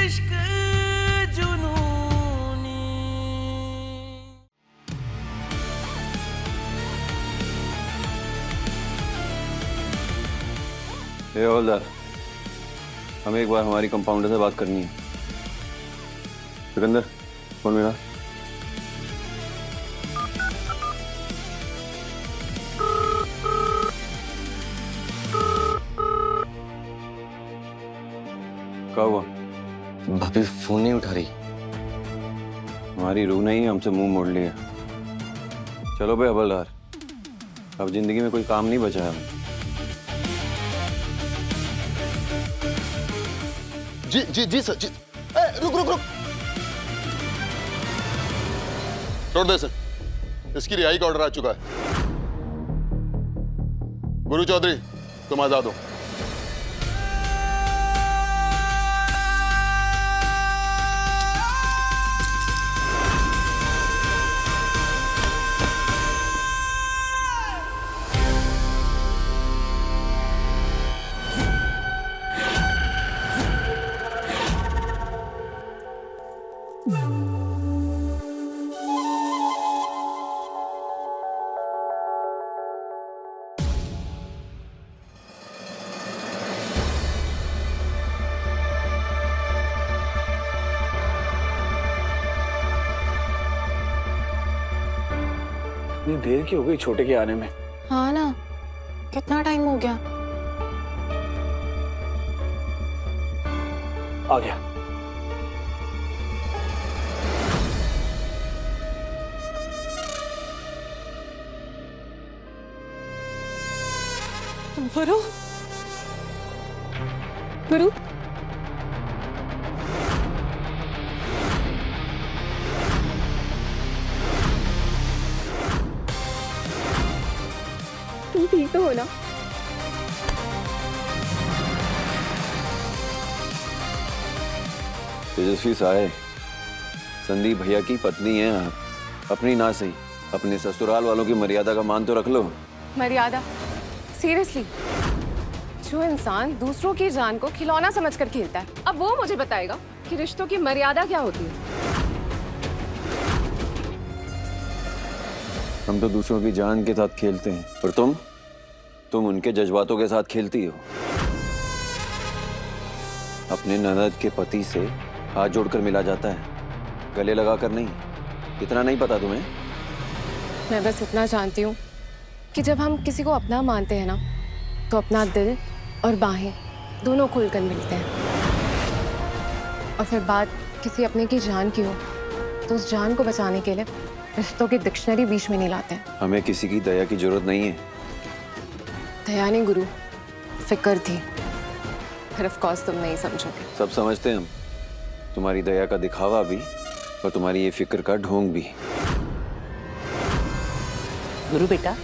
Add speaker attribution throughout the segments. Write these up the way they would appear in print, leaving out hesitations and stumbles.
Speaker 1: इश्क जुनूनी।
Speaker 2: ए हवलदार, हमें एक बार हमारी कंपाउंडर से बात करनी है। सिकंदर, फोन मिला। क्या हुआ?
Speaker 3: भाभी फोन नहीं उठा रही।
Speaker 2: हमारी रूह नहीं है, हमसे मुंह मोड़ लिया। चलो भाई हवलदार, अब जिंदगी में कोई काम नहीं बचा है हमें।
Speaker 4: जी जी जी सर जी। रुक रुक रुक, छोड़ दे सर, इसकी रिहाई का ऑर्डर आ चुका है। गुरु चौधरी, तुम आजाद हो।
Speaker 5: इतनी देर की हो गई छोटे के आने में।
Speaker 6: हाँ ना, कितना टाइम हो गया।
Speaker 5: आ गया।
Speaker 6: गुरु, गुरु, तुम ठीक तो हो ना?
Speaker 2: तेजस्वी साहे, संदीप भैया की पत्नी है आप। अपनी ना सही, अपने ससुराल वालों की मर्यादा का मान तो रख लो।
Speaker 6: मर्यादा? सीरियसली? जो इंसान दूसरों की जान को खिलौना समझकर खेलता है, अब वो मुझे बताएगा कि रिश्तों की मर्यादा क्या होती है।
Speaker 2: हम तो दूसरों की जान के साथ खेलते हैं, और तुम उनके जज्बातों के साथ खेलती हो। अपने ननद के पति से हाथ जोड़कर मिला जाता है, गले लगाकर नहीं। इतना नहीं पता तुम्हें?
Speaker 6: मैं बस इतना जानती हूँ कि जब हम किसी को अपना मानते हैं ना, तो अपना दिल और बाहें दोनों खुलकर मिलते हैं। और फिर बात किसी अपने की जान की हो, तो उस जान को बचाने के लिए रिश्तों की डिक्शनरी बीच में नहीं लाते हैं।
Speaker 2: हमें किसी की दया की जरूरत नहीं है।
Speaker 6: दया नहीं गुरु, फिक्र थी। फिर ऑफ कोर्स तुम नहीं समझोगे।
Speaker 2: सब समझते हैं हम, तुम्हारी दया का दिखावा भी और तुम्हारी ये फिक्र का ढोंग भी।
Speaker 7: गुरु बेटा,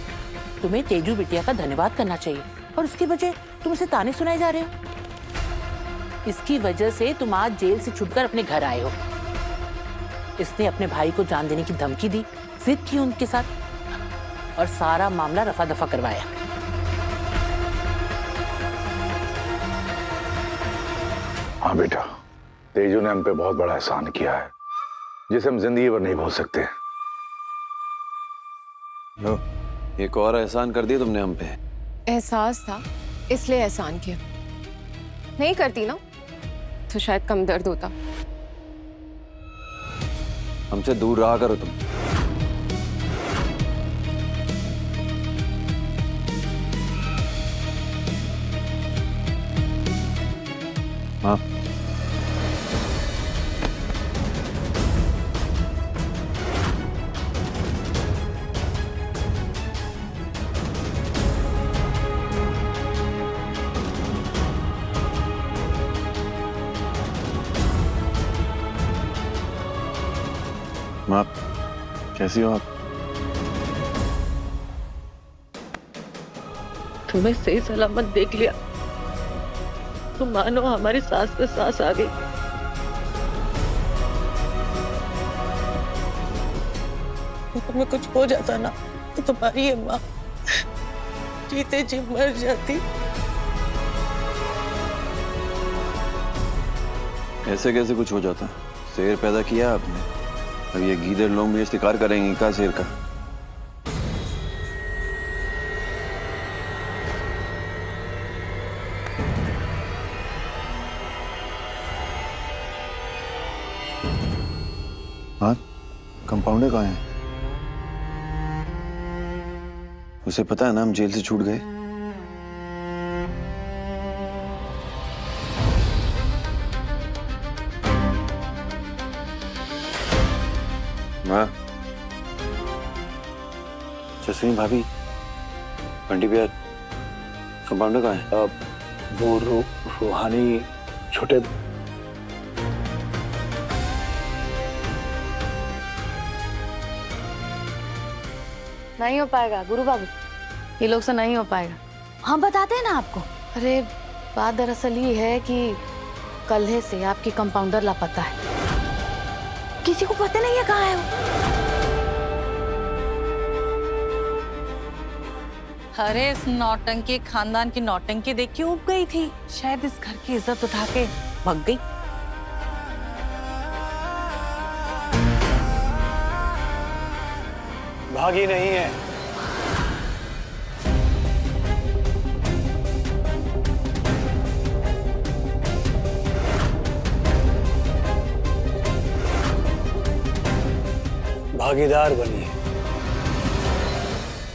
Speaker 7: तुम्हें तेजू बिटिया का धन्यवाद करना चाहिए, और उसकी वजह तुम उसे ताने सुनाए जा रहे हो। इसकी वजह से तुम आज जेल से छुटकर अपने घर आए हो। इसने अपने भाई को जान देने की धमकी दी, जिद की उनके साथ, और सारा मामला रफा दफा करवाया।
Speaker 8: हाँ बेटा, तेजू ने हम पे बहुत बड़ा एहसान किया है, जिसे हम जिंदगी भर नहीं भूल सकते।
Speaker 2: लो, एक और एहसान कर दिया तुमने हम पे।
Speaker 6: एहसास था इसलिए एहसान किया। नहीं करती ना तो शायद कम दर्द होता।
Speaker 2: हमसे दूर रहा करो तुम। हाँ, माँ, कैसी हो आप?
Speaker 7: तुम्हें सही सलामत देख लिया तो मानो हमारी सांस पे सांस आ गई। तुम्हें कुछ हो जाता ना तो तुम्हारी ये माँ जीते जी मर जाती।
Speaker 2: ऐसे कैसे कुछ हो जाता? शेर पैदा किया आपने, अब ये गीदड़ लोग मुझे शिकार करेंगे क्या शेर का? हाँ, कंपाउंडर कहाँ है? उसे पता है ना हम जेल से छूट गए। माँ, जसवीन भाभी, बंटी भैया, कंपाउंडर कहाँ है?
Speaker 5: वो रूहानी छोटे
Speaker 6: नहीं हो पाएगा गुरु बाबू, ये लोग से नहीं हो पाएगा।
Speaker 1: हम बताते हैं ना आपको।
Speaker 6: अरे बात दरअसल ये है कि कल्हे से आपकी कंपाउंडर लापता है।
Speaker 1: किसी को पता नहीं है कहाँ है वो।
Speaker 9: अरे इस नौटंकी खानदान की नौटंकी देख के उब गई थी, शायद इस घर की इज्जत उठा के भग गई।
Speaker 5: भागी नहीं है। भागीदार बनी है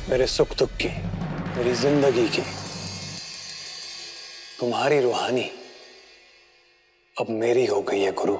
Speaker 5: मेरे सुख दुख की, मेरी जिंदगी की। तुम्हारी रूहानी अब मेरी हो गई है गुरु।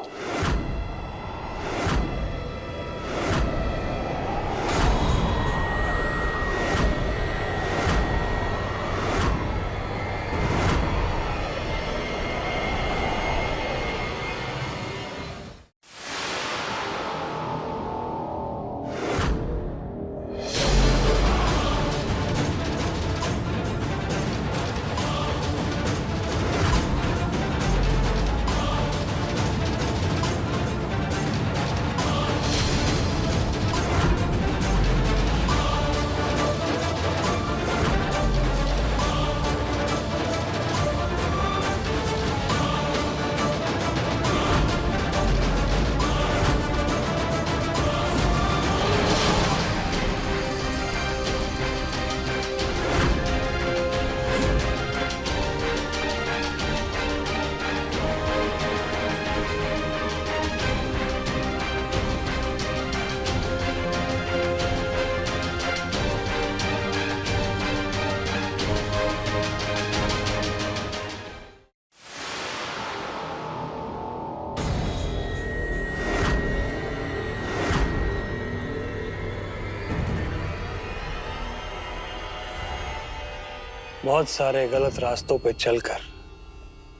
Speaker 5: बहुत सारे गलत रास्तों पे चलकर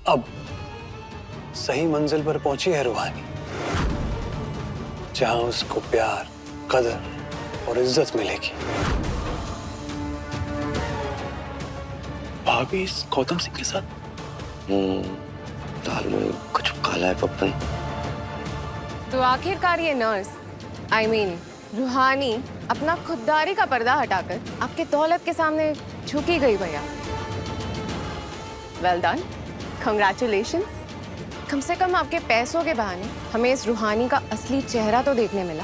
Speaker 5: अब सही मंजिल पर पहुंची है रूहानी, जहां उसको प्यार, कदर और इज्जत मिलेगी। भाभी इस गौतम सिंह के साथ
Speaker 3: दाल में कुछ काला है पप्पन।
Speaker 6: तो आखिरकार ये नर्स, I mean, रूहानी अपना खुददारी का पर्दा हटाकर आपके दौलत के सामने झुकी गई भैया। Well done, congratulations. कम से कम आपके पैसों के बहाने हमें इस रूहानी का असली चेहरा तो देखने मिला।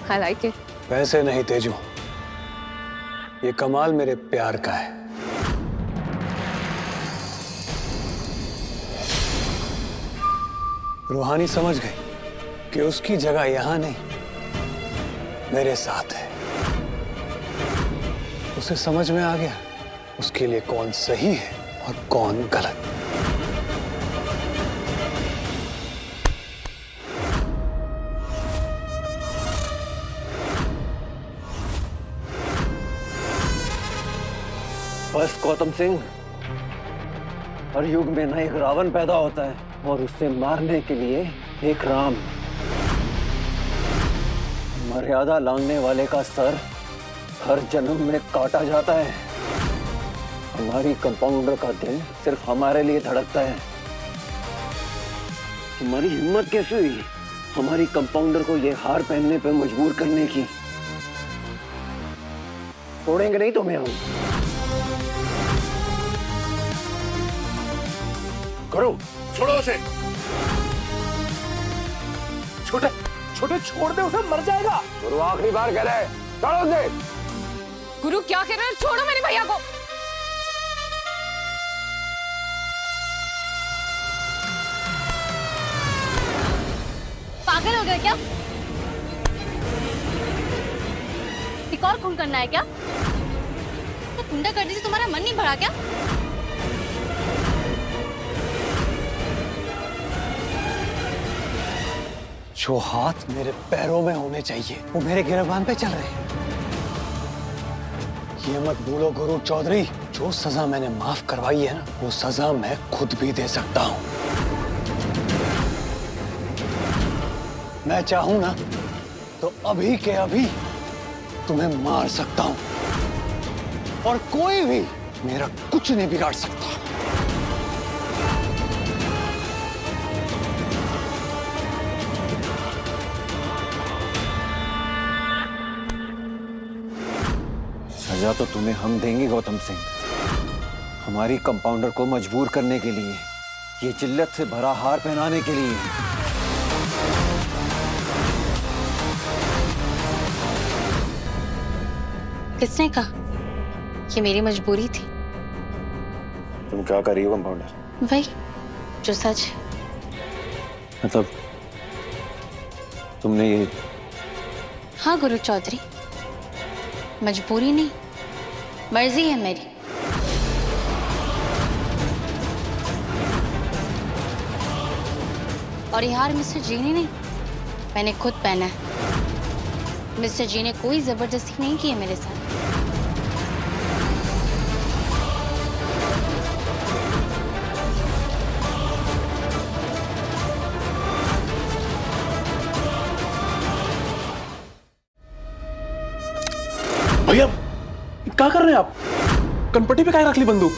Speaker 6: I like it.
Speaker 5: वैसे नहीं तेजू, ये कमाल मेरे प्यार का है। रूहानी समझ गई कि उसकी जगह यहां नहीं, मेरे साथ है। उसे समझ में आ गया उसके लिए कौन सही है और कौन गलत।
Speaker 10: बस गौतम सिंह, हर युग में ना एक रावण पैदा होता है और उससे मारने के लिए एक राम। मर्यादा लांघने वाले का सर हर जन्म में काटा जाता है। हमारी कंपाउंडर का दिल सिर्फ हमारे लिए धड़कता है। तुम्हारी हिम्मत कैसे हुई हमारी कंपाउंडर को ये हार पहनने पे मजबूर करने की? छोड़ेंगे नहीं तुम्हें हम।
Speaker 5: करो
Speaker 8: छोड़ो उसे।
Speaker 5: छोटे छोटे छोड़ दे उसे, मर जाएगा।
Speaker 8: गुरु आखिरी बार कह रहे हैं, छोड़ो उसे।
Speaker 6: गुरु क्या कह रहे हैं? छोड़ो मेरे भैया को।
Speaker 1: पागल हो गए क्या? एक और खून करना है क्या? तो गुंडागर्दी से तुम्हारा मन नहीं भरा क्या?
Speaker 5: जो हाथ मेरे पैरों में होने चाहिए वो मेरे गिरबान पे चल रहे हैं। ये मत भूलो गुरु चौधरी, जो सजा मैंने माफ करवाई है ना, वो सजा मैं खुद भी दे सकता हूं। मैं चाहूं ना तो अभी के अभी तुम्हें मार सकता हूं और कोई भी मेरा कुछ नहीं बिगाड़ सकता।
Speaker 10: सजा तो तुम्हें हम देंगे गौतम सिंह, हमारी कंपाउंडर को मजबूर करने के लिए, ये जिल्लत से भरा हार पहनाने के लिए।
Speaker 1: किसने कहा? ये मेरी मजबूरी थी।
Speaker 2: तुम क्या कर रही हो कंपाउंडर?
Speaker 1: वही जो सच है।
Speaker 2: मतलब तुमने ये?
Speaker 1: हाँ गुरु चौधरी, मजबूरी नहीं, मर्जी है मेरी। और ये हार मिस्टर जी ने नहीं, मैंने खुद पहना है। मिस्टर जी ने कोई जबरदस्ती नहीं की है मेरे साथ।
Speaker 5: भैया क्या कर रहे हैं आप? कनपट्टी पे क्या रख ली बंदूक?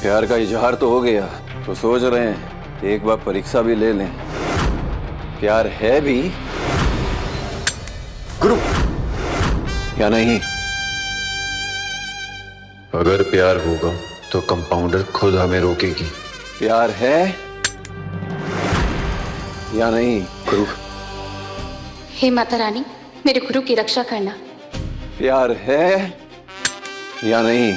Speaker 2: प्यार का इजहार तो हो गया, तो सोच रहे हैं कि एक बार परीक्षा भी ले लें। प्यार है भी
Speaker 5: गुरु
Speaker 2: या नहीं?
Speaker 11: अगर प्यार होगा तो कंपाउंडर खुद हमें रोकेगी।
Speaker 2: प्यार है या नहीं गुरु?
Speaker 1: हे माता रानी, मेरे गुरु की रक्षा करना।
Speaker 2: प्यार है या नहीं?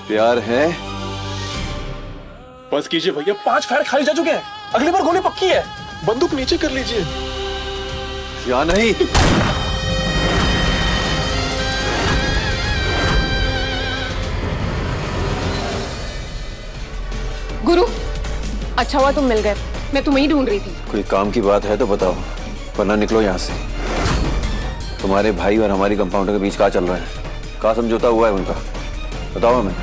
Speaker 2: प्यार है?
Speaker 5: बस कीजिए भैया, 5 फायर खाली जा चुके हैं, अगली बार गोली पक्की है। बंदूक नीचे कर लीजिए।
Speaker 2: या नहीं?
Speaker 6: गुरु, अच्छा हुआ तुम मिल गए, मैं तुम्हें ही ढूंढ रही थी।
Speaker 2: कोई काम की बात है तो बताओ, वरना निकलो यहाँ से। तुम्हारे भाई और हमारी कंपाउंडर के बीच क्या चल रहा है? क्या समझौता हुआ है उनका? बताओ हमें।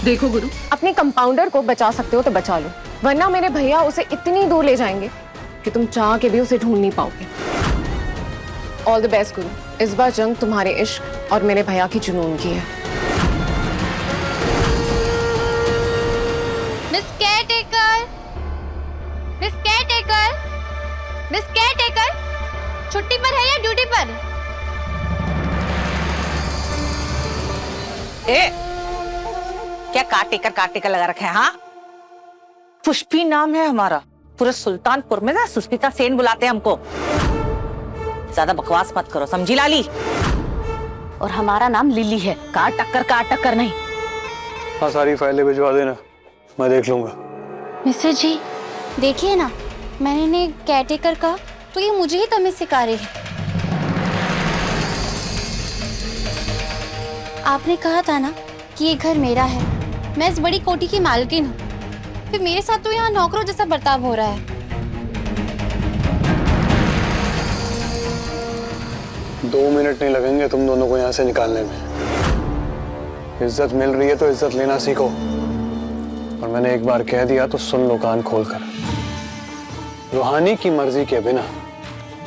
Speaker 6: देखो गुरु, अपने कंपाउंडर को बचा सकते हो तो बचा लो, वरना मेरे भैया उसे इतनी दूर ले जाएंगे कि तुम चाह के भी उसे ढूंढ नहीं पाओगे। ऑल द बेस्ट गुरु, इस बार जंग तुम्हारे इश्क और मेरे भैया की जुनून की है।
Speaker 1: Miss caretaker, miss caretaker, miss caretaker, छुट्टी पर है या ड्यूटी पर?
Speaker 7: ए, क्या काटेकर लगा रखे हैं? हाँ, पुष्पी नाम है हमारा। पूरे सुल्तानपुर में ना सुष्मिता सेन बुलाते हैं हमको। ज्यादा बकवास मत करो, समझी लाली?
Speaker 1: और हमारा नाम लिली है। कार टक्कर नहीं।
Speaker 5: हाँ, सारी फाइलें भिजवा देना, मैं देख लूंगा।
Speaker 1: मिस्टर जी देखिए ना, मैंने इन्हें केयरटेकर कहा तो ये मुझे ही तमीज सिखा रही है। आपने कहा था ना कि ये घर मेरा है, मैं इस बड़ी कोठी की मालकिन हूँ, फिर मेरे साथ तो यहाँ नौकरों जैसा बर्ताव हो रहा है।
Speaker 5: 2 मिनट नहीं लगेंगे तुम दोनों को यहाँ से निकालने में। इज्जत मिल रही है तो इज्जत लेना सीखो, और मैंने एक बार कह दिया तो सुन लो कान खोलकर। रूहानी की मर्जी के बिना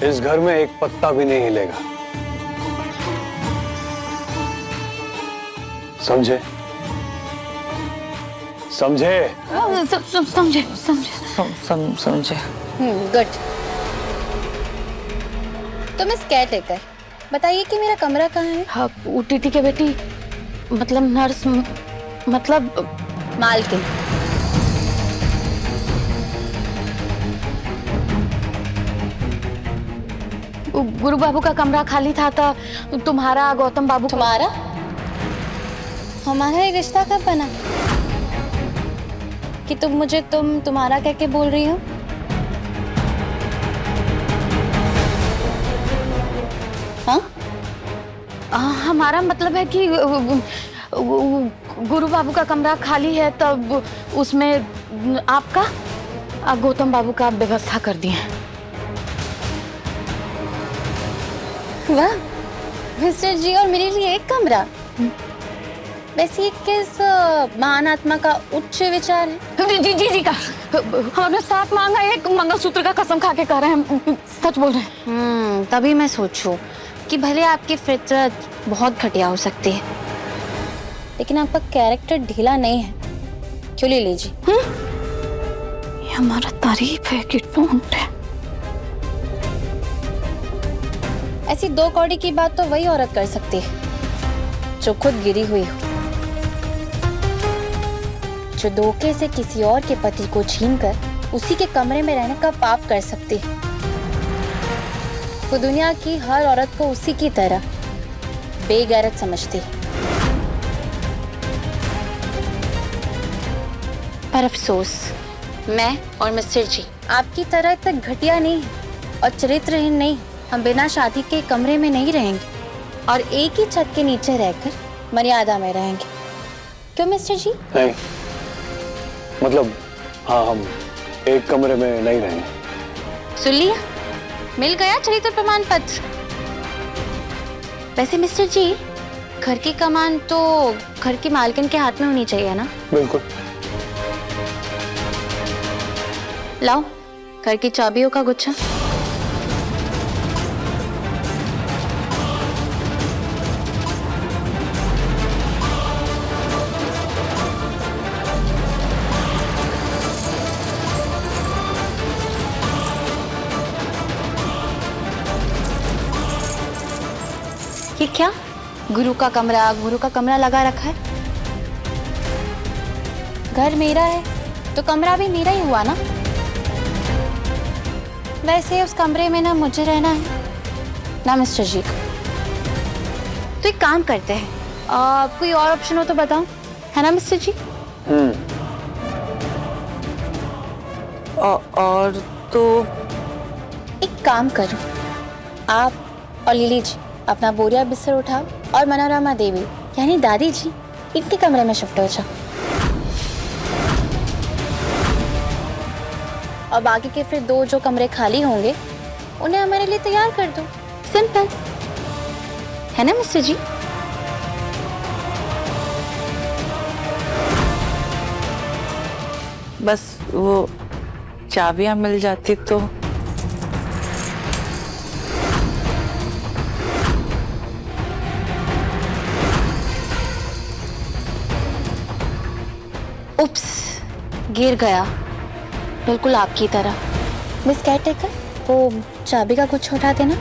Speaker 5: इस घर में एक पत्ता भी नहीं हिलेगा, समझे? समझे?
Speaker 9: समझे समझे।
Speaker 1: गुड। तो मिस केयरटेकर बताइए कि मेरा कमरा कहाँ है?
Speaker 9: हाँ, टीटी के बेटी, मतलब नर्स, मतलब
Speaker 1: मालकिन।
Speaker 9: गुरु बाबू का कमरा खाली था तो तुम्हारा गौतम बाबू का।
Speaker 1: तुम्हारा? हमारा ये रिश्ता कब बना कि तुम मुझे तुम्हारा कह के बोल रही हो? हाँ?
Speaker 9: हमारा मतलब है कि गुरु बाबू का कमरा खाली है, तब उसमें आपका गौतम बाबू का व्यवस्था कर दिए हैं।
Speaker 1: वाह, मिस्टर जी और मेरे लिए एक कमरा। वैसे किस महान आत्मा का उच्च विचार है?
Speaker 9: जी का हमने साथ मांगा, एक मंगलसूत्र का कसम खा के कह रहे हैं, सच बोल रहे हैं।
Speaker 1: तभी मैं सोचूं कि भले आपकी फितरत बहुत घटिया हो सकती है, लेकिन आपका कैरेक्टर ढीला नहीं है। क्यों ले लीजिए।
Speaker 9: ये हमारा तारीफ है कि डोंट है।
Speaker 1: ऐसी दो कौड़ी की बात तो वही औरत कर सकती है जो खुद गिरी हुई हो, जो धोखे से किसी और के पति को छीनकर उसी के कमरे में रहने का पाप कर सकती है। वो दुनिया की हर औरत को उसी की तरह बेगैरत समझती है। पर अफसोस, मैं और मिस्टर जी आपकी तरह तक घटिया नहीं है और चरित्रहीन नहीं। हम बिना शादी के कमरे में नहीं रहेंगे और एक ही छत के नीचे रहकर मर्यादा में रहेंगे। क्यों मिस्टर जी?
Speaker 5: नहीं, मतलब हाँ, हम एक कमरे में नहीं रहेंगे।
Speaker 1: सुन लिया, मिल गया चरित्र प्रमाण पत्र। वैसे मिस्टर जी, घर की कमान तो घर की मालकिन के हाथ में होनी चाहिए ना?
Speaker 5: बिल्कुल।
Speaker 1: लाओ घर की चाबियों का गुच्छा। ये क्या? गुरु का कमरा लगा रखा है। घर मेरा है तो कमरा भी मेरा ही हुआ ना। वैसे उस कमरे में ना मुझे रहना है ना मिस्टर जी को। तो एक काम करते हैं, कोई और ऑप्शन हो तो बताओ, है ना मिस्टर जी?
Speaker 9: और तो
Speaker 1: एक काम करो, आप और लिली जी अपना बोरिया बिस्तर उठाओ और मनोरमा देवी यानी दादी जी इनके कमरे में शिफ्ट हो जाओ और बाकी के फिर दो जो कमरे खाली होंगे उन्हें हमारे लिए तैयार कर दो। सिंपल है ना मिस्टर जी?
Speaker 9: बस वो चाबियां मिल जाती तो।
Speaker 1: उप्स, गिर गया, बिल्कुल आपकी तरह। मिस केयरटेकर, वो चाबी का कुछ उठा देना।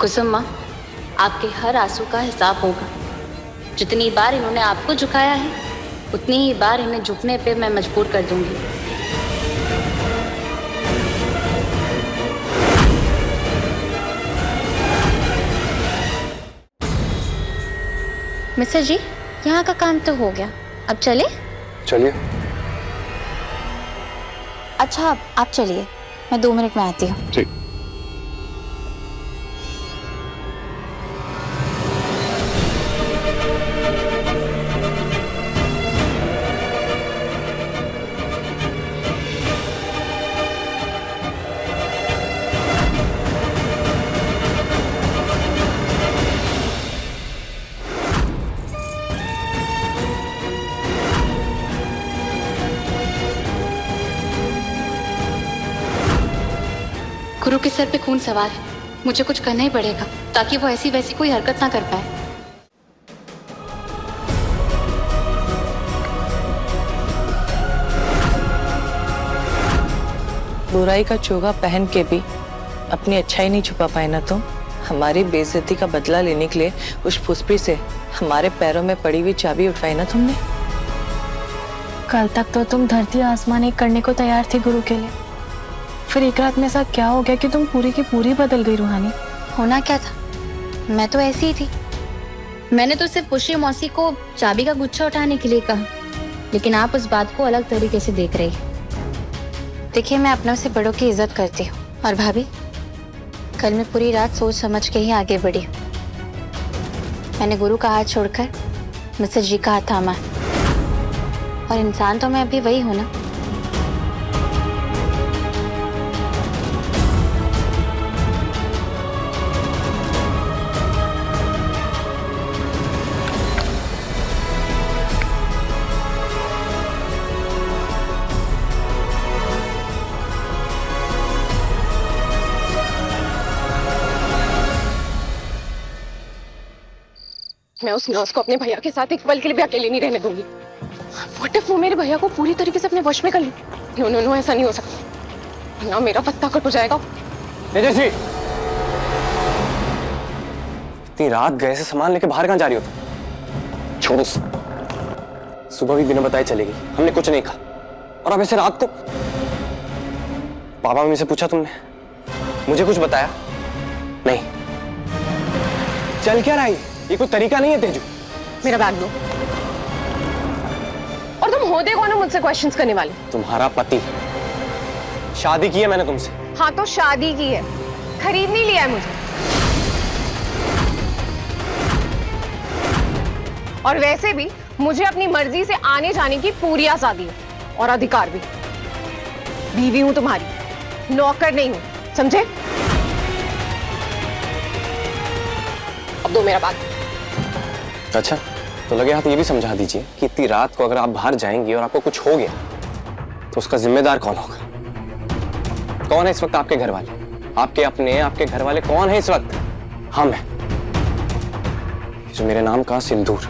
Speaker 1: कुसुम माँ, आपके हर आंसू का हिसाब होगा। जितनी बार इन्होंने आपको झुकाया है उतनी ही बार इन्हें झुकने पे मैं मजबूर कर दूंगी। मिस्टर जी, यहाँ का काम तो हो गया, अब चले?
Speaker 5: चलिए।
Speaker 1: अच्छा आप चलिए, मैं 2 मिनट में आती हूँ।
Speaker 5: ठीक।
Speaker 1: गुरु के सर पे खून सवार है, मुझे कुछ करना ही पड़ेगा ताकि वो ऐसी वैसी कोई हरकत ना कर पाए।
Speaker 9: बुराई का चोगा पहन के भी अपनी अच्छाई नहीं छुपा पाए ना तुम। हमारी बेइज्जती का बदला लेने के लिए उस फुसपी से हमारे पैरों में पड़ी हुई चाबी उठवाई ना तुमने।
Speaker 6: कल तक तो तुम धरती आसमान एक करने को तैयार थे गुरु के लिए, फिर एक रात में ऐसा क्या हो गया कि तुम पूरी की पूरी बदल गई रूहानी?
Speaker 1: होना क्या था, मैं तो ऐसी ही थी। मैंने तो सिर्फ पुष्य मौसी को चाबी का गुच्छा उठाने के लिए कहा, लेकिन आप उस बात को अलग तरीके से देख रही। देखिए, मैं अपनों से बड़ों की इज्जत करती हूँ, और भाभी कल मैं पूरी रात सोच समझ के ही आगे बढ़ी। मैंने गुरु का हाथ छोड़कर मिस्टर जी का हाथ थामा, और इंसान तो मैं अभी वही हूँ ना।
Speaker 6: मैं उस नर्स को अपने भैया के साथ एक पल के लिए भी अकेले नहीं रहने दूंगी। What if वो मेरे भैया को पूरी तरीके से अपने वश में कर ले? नो नो नो, ऐसा नहीं हो सकता ना, मेरा पत्ता कट हो जाएगा।
Speaker 5: तेजस्वी, इतनी रात गए से सामान लेके बाहर कहाँ जा रही हो तुम? छोड़ो, सुबह भी बिना बताए चली गई, हमने कुछ नहीं कहा, और अब ऐसे रात को। पापा मम्मी से पूछा तुमने? मुझे कुछ बताया नहीं। चल क्या रहा है, ये कोई तरीका नहीं है तेजू।
Speaker 6: मेरा बैग दो। और तुम होते कौन हो मुझसे क्वेश्चंस करने वाले?
Speaker 5: तुम्हारा पति। शादी की है मैंने तुमसे।
Speaker 6: हाँ तो शादी की है, खरीद नहीं लिया है मुझे। और वैसे भी मुझे अपनी मर्जी से आने जाने की पूरी आजादी है, और अधिकार भी। बीवी हूं तुम्हारी, नौकर नहीं हूं, समझे? अब दो मेरा बैग।
Speaker 5: अच्छा, तो लगे हाथ ये भी समझा दीजिए कि इतनी रात को अगर आप बाहर जाएंगी और आपको कुछ हो गया तो उसका जिम्मेदार कौन होगा? कौन है इस वक्त आपके घर वाले? आपके अपने, आपके घर वाले कौन है इस वक्त? हम हैं। जो मेरे नाम का सिंदूर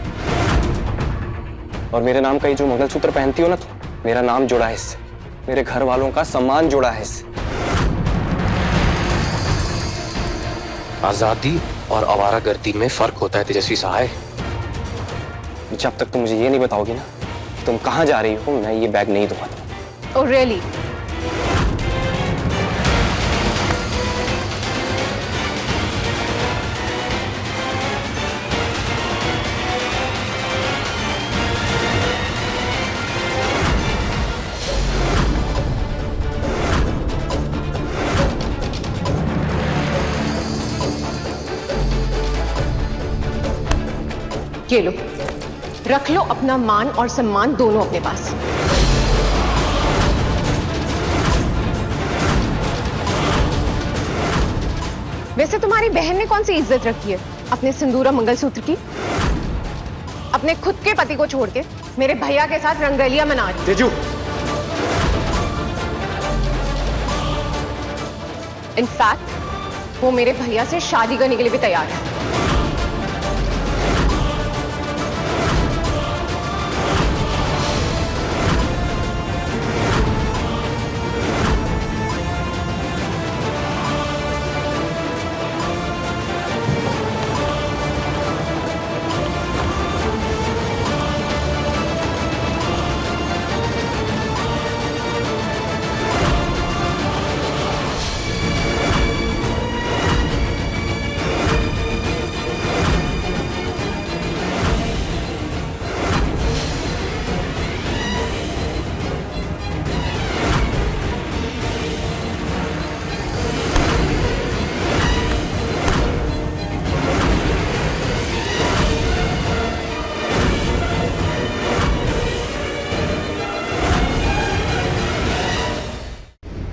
Speaker 5: और मेरे नाम का ये जो मंगलसूत्र पहनती हो ना, तो मेरा नाम जुड़ा है इससे, मेरे घर वालों का सम्मान जुड़ा है इससे।
Speaker 10: आजादी और आवारागर्दी में फर्क होता है तेजस्वी सहाय।
Speaker 5: जब तक तुम मुझे ये नहीं बताओगी ना कि तुम कहाँ जा रही हो, मैं ये बैग नहीं दूंगा।
Speaker 6: Oh really? ये लो, रख लो अपना मान और सम्मान दोनों अपने पास। वैसे तुम्हारी बहन ने कौन सी इज्जत रखी है अपने सिंदूर और मंगलसूत्र की? अपने खुद के पति को छोड़ के मेरे भैया के साथ रंगरलिया मना रही।
Speaker 5: तेजू,
Speaker 6: इनफैक्ट वो मेरे भैया से शादी करने के लिए भी तैयार है।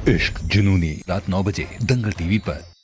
Speaker 12: इश्क जुनूनी, रात 9 बजे दंगल टीवी पर।